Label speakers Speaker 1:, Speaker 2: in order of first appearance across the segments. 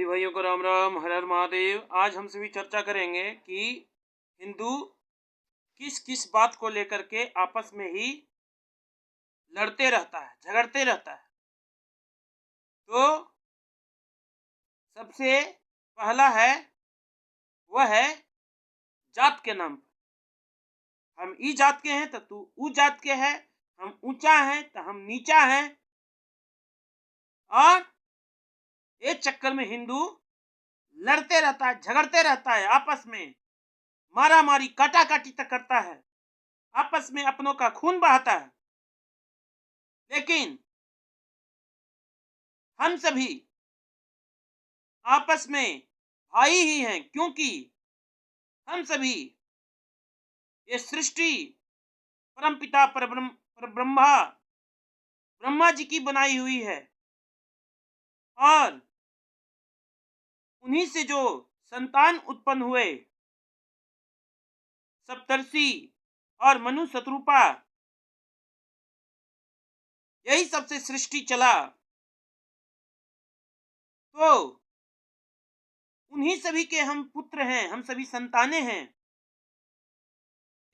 Speaker 1: सभी भाइयों को राम राम, हर हर महादेव। आज हम सभी चर्चा करेंगे कि हिंदू किस किस बात को लेकर के आपस में ही लड़ते रहता है, झगड़ते रहता है। तो सबसे पहला है, वह है जात के नाम पर। हम ई जात के हैं तो तू ऊ जात के है, हम ऊंचा हैं तो हम नीचा हैं। और इस चक्कर में हिंदू लड़ते रहता है, झगड़ते रहता है, आपस में मारा मारी काटा काटी तक करता है, आपस में अपनों का खून बहाता है। लेकिन हम सभी आपस में भाई ही हैं, क्योंकि हम सभी ये सृष्टि परमपिता ब्रह्मा जी की बनाई हुई है। और उन्हीं से जो संतान उत्पन्न हुए, सप्तर्षि और मनु शत्रुपा, यही सबसे सृष्टि चला। तो उन्हीं सभी के हम पुत्र हैं, हम सभी संतानें हैं।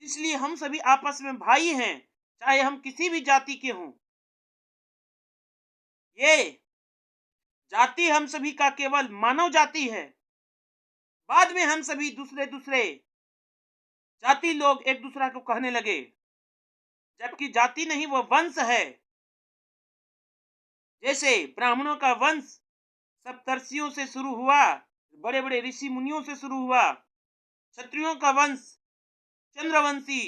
Speaker 1: इसलिए हम सभी आपस में भाई हैं, चाहे हम किसी भी जाति के हों। ये जाति हम सभी का केवल मानव जाति है। बाद में हम सभी दूसरे दूसरे जाति लोग एक दूसरा को कहने लगे, जबकि जाति नहीं, वो वंश है। जैसे ब्राह्मणों का वंश सप्तर्षियों से शुरू हुआ, बड़े बड़े ऋषि मुनियों से शुरू हुआ। क्षत्रियों का वंश चंद्रवंशी,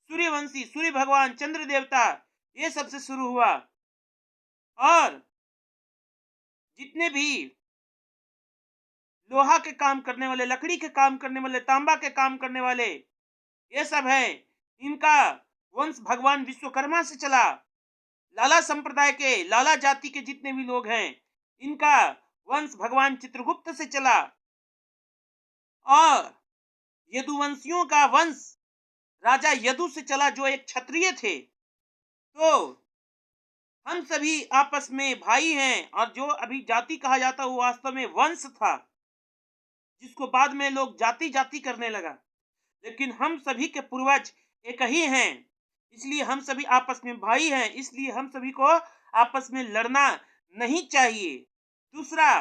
Speaker 1: सूर्यवंशी, सूर्य भगवान, चंद्र देवता, ये सबसे शुरू हुआ। और जितने भी लोहा के काम करने वाले, लकड़ी के काम करने वाले, तांबा के काम करने वाले, ये सब है, इनका वंश भगवान विश्वकर्मा से चला। लाला संप्रदाय के, लाला जाति के जितने भी लोग हैं, इनका वंश भगवान चित्रगुप्त से चला। और यदुवंशियों का वंश राजा यदु से चला, जो एक क्षत्रिय थे। तो हम सभी आपस में भाई हैं। और जो अभी जाति कहा जाता वो वास्तव में वंश था, जिसको बाद में लोग जाति जाति करने लगा। लेकिन हम सभी के पूर्वज एक ही हैं, इसलिए हम सभी आपस में भाई हैं। इसलिए हम सभी को आपस में लड़ना नहीं चाहिए। दूसरा,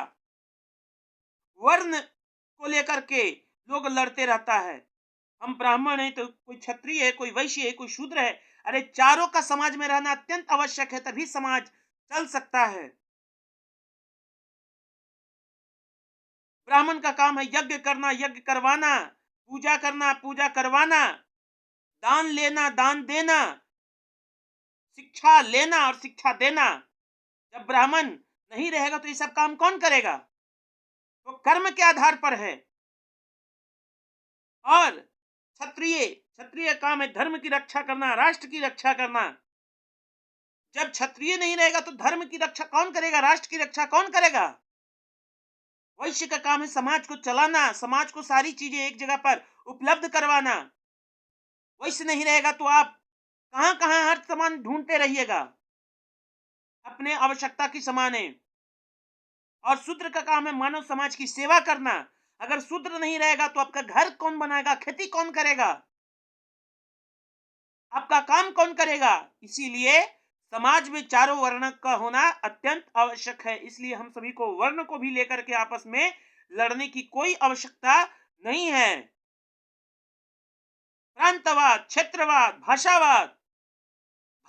Speaker 1: वर्ण को लेकर के लोग लड़ते रहता है। हम ब्राह्मण हैं तो कोई क्षत्रिय है, कोई वैश्य है, कोई शूद्र है। अरे चारों का समाज में रहना अत्यंत आवश्यक है, तभी समाज चल सकता है। ब्राह्मण का काम है यज्ञ करना, यज्ञ करवाना, पूजा करना, पूजा करवाना, दान लेना, दान देना, शिक्षा लेना और शिक्षा देना। जब ब्राह्मण नहीं रहेगा तो ये सब काम कौन करेगा? तो कर्म के आधार पर है। और क्षत्रिय काम है धर्म की रक्षा करना, राष्ट्र की रक्षा करना। जब क्षत्रिय नहीं रहेगा तो धर्म की रक्षा कौन करेगा? राष्ट्र की रक्षा कौन करेगा? वैश्य का काम है समाज को चलाना, समाज को सारी चीजें एक जगह पर उपलब्ध करवाना। वैश्य नहीं रहेगा तो आप कहां कहां हर सामान ढूंढते रहिएगा, अपने आवश्यकता की समाने। और शूद्र का काम है मानव समाज की सेवा करना। अगर शूद्र नहीं रहेगा तो आपका घर कौन बनाएगा? खेती कौन करेगा? आपका काम कौन करेगा? इसीलिए समाज में चारों वर्ण का होना अत्यंत आवश्यक है। इसलिए हम सभी को वर्ण को भी लेकर के आपस में लड़ने की कोई आवश्यकता नहीं है। प्रांतवाद, क्षेत्रवाद, भाषावाद,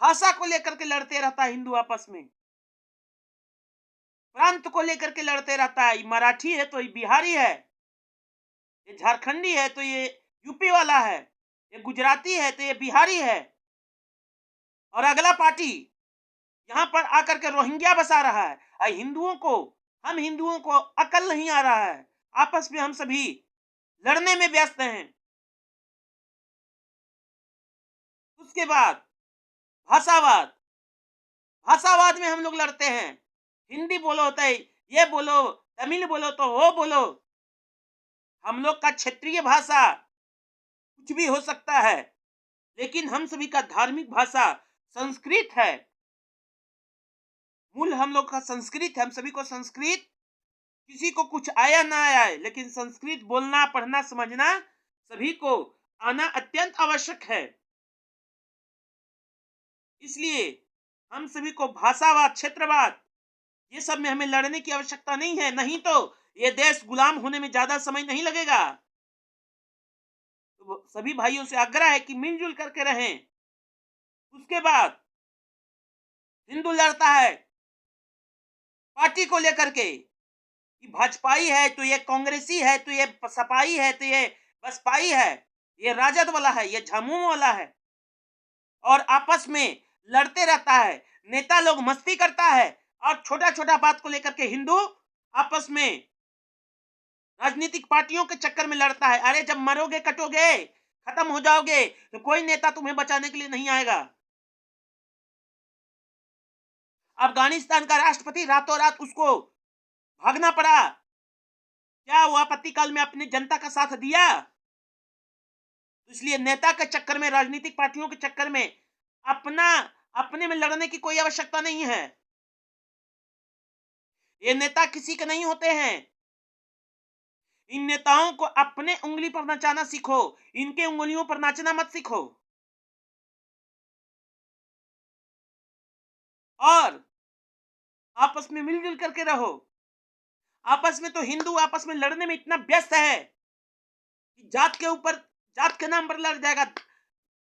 Speaker 1: भाषा को लेकर के लड़ते रहता है हिंदू आपस में। प्रांत को लेकर के लड़ते रहता है, ये मराठी है तो ये बिहारी है, ये झारखंडी है तो ये यूपी वाला है, ये गुजराती है तो ये बिहारी है। और अगला पार्टी यहाँ पर आकर के रोहिंग्या बसा रहा है। हम हिंदुओं को अकल नहीं आ रहा है, आपस में हम सभी लड़ने में व्यस्त हैं। उसके बाद भाषावाद, भाषावाद में हम लोग लड़ते हैं। हिंदी बोलो होता है, ये बोलो, तमिल बोलो तो वो बोलो। हम लोग का क्षेत्रीय भाषा कुछ भी हो सकता है, लेकिन हम सभी का धार्मिक भाषा संस्कृत है। मूल हम लोग का संस्कृत है, हम सभी को संस्कृत किसी को कुछ आया ना आया, लेकिन संस्कृत बोलना, पढ़ना, समझना सभी को आना अत्यंत आवश्यक है। इसलिए हम सभी को भाषावाद, क्षेत्रवाद, ये सब में हमें लड़ने की आवश्यकता नहीं है, नहीं तो ये देश गुलाम होने में ज्यादा समय नहीं लगेगा। तो सभी भाइयों से आग्रह है कि मिलजुल करके रहें। उसके बाद हिंदू लड़ता है पार्टी को लेकर के, कि भाजपाई है तो ये कांग्रेसी है, तो ये सपाई है, तो ये बसपाई है, ये राजद वाला है, ये झामुमो वाला है, और आपस में लड़ते रहता है। नेता लोग मस्ती करता है और छोटा छोटा बात को लेकर के हिंदू आपस में राजनीतिक पार्टियों के चक्कर में लड़ता है। अरे जब मरोगे, कटोगे, खत्म हो जाओगे, तो कोई नेता तुम्हें बचाने के लिए नहीं आएगा। अफगानिस्तान का राष्ट्रपति रातों रात उसको भागना पड़ा, क्या वो आपत्ति काल में अपनी जनता का साथ दिया? इसलिए नेता के चक्कर में, राजनीतिक पार्टियों के चक्कर में अपने में लड़ने की कोई आवश्यकता नहीं है। ये नेता किसी के नहीं होते हैं। इन नेताओं को अपने उंगली पर नचाना सीखो, इनके उंगलियों पर नाचना मत सीखो। और आपस में मिलजुल करके रहो। आपस में तो हिंदू आपस में लड़ने में इतना व्यस्त है कि जात के नाम पर लड़ जाएगा,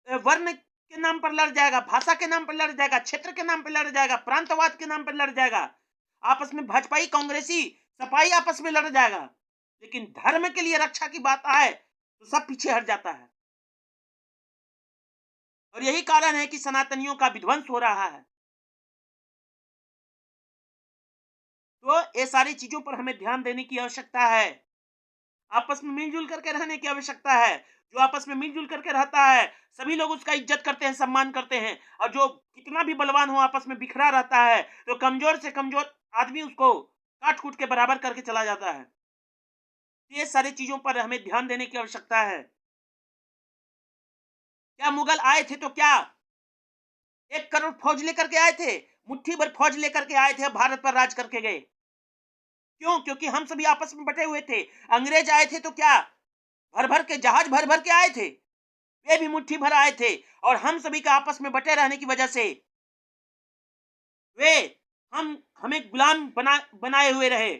Speaker 1: वर्ण के नाम पर लड़ जाएगा, भाषा के नाम पर लड़ जाएगा, क्षेत्र के नाम पर लड़ जाएगा, प्रांतवाद के नाम पर लड़ जाएगा। आपस में भाजपाई, कांग्रेसी, सपाई आपस में लड़ जाएगा। लेकिन धर्म के लिए रक्षा की बात आए तो सब पीछे हट जाता है। और यही कारण है कि सनातनियों का विध्वंस हो रहा है। तो ये सारी चीजों पर हमें ध्यान देने की आवश्यकता है। आपस में मिलजुल करके रहने की आवश्यकता है। जो आपस में मिलजुल करके रहता है, सभी लोग उसका इज्जत करते हैं, सम्मान करते हैं। और जो कितना भी बलवान हो, आपस में बिखरा रहता है, तो कमजोर से कमजोर आदमी उसको काट कूट के बराबर करके चला जाता है। ये सारी चीजों पर हमें ध्यान देने की आवश्यकता है। क्या मुगल आए थे तो क्या 1 करोड़ फौज लेकर के आए थे? मुट्ठी भर फौज लेकर के आए थे, भारत पर राज करके गए। क्यों? क्योंकि हम सभी आपस में बटे हुए थे। अंग्रेज आए थे तो क्या भर भर के जहाज भर भर के आए थे? वे भी मुट्ठी भर आए थे। और हम सभी का आपस में बटे रहने की वजह से वे हमें गुलाम बनाए हुए रहे।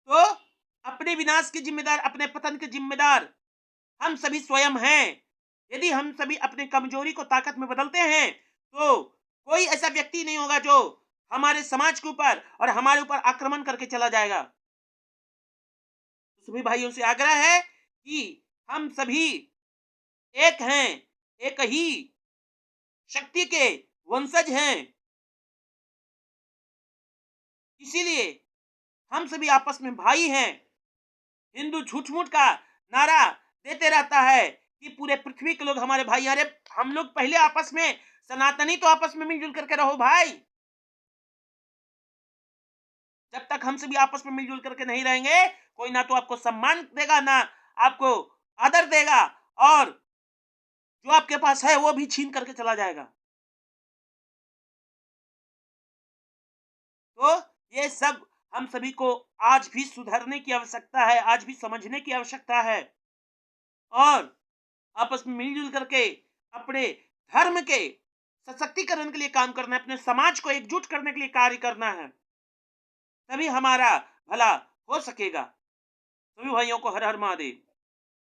Speaker 1: तो अपने विनाश के जिम्मेदार, अपने पतन के जिम्मेदार हम सभी स्वयं हैं। यदि हम सभी अपने कमजोरी को ताकत में बदलते हैं तो कोई ऐसा व्यक्ति नहीं होगा जो हमारे समाज के ऊपर और हमारे ऊपर आक्रमण करके चला जाएगा। तो सभी भाइयों से आग्रह है कि हम सभी एक हैं, एक ही शक्ति के वंशज हैं। इसीलिए हम सभी आपस में भाई हैं। हिंदू झूठ मूठ का नारा देते रहता है कि पूरे पृथ्वी के लोग हमारे भाई। अरे हम लोग पहले आपस में, सनातनी तो आपस में मिलजुल करके रहो भाई। जब तक हम सभी आपस में मिलजुल करके नहीं रहेंगे, कोई ना तो आपको सम्मान देगा, ना आपको आदर देगा, और जो आपके पास है वो भी छीन करके चला जाएगा। तो ये सब हम सभी को आज भी सुधरने की आवश्यकता है, आज भी समझने की आवश्यकता है, और आपस में मिलजुल करके अपने धर्म के सशक्तिकरण के लिए काम करना है, अपने समाज को एकजुट करने के लिए कार्य करना है, तभी हमारा भला हो सकेगा। सभी भाइयों को हर हर महादेव।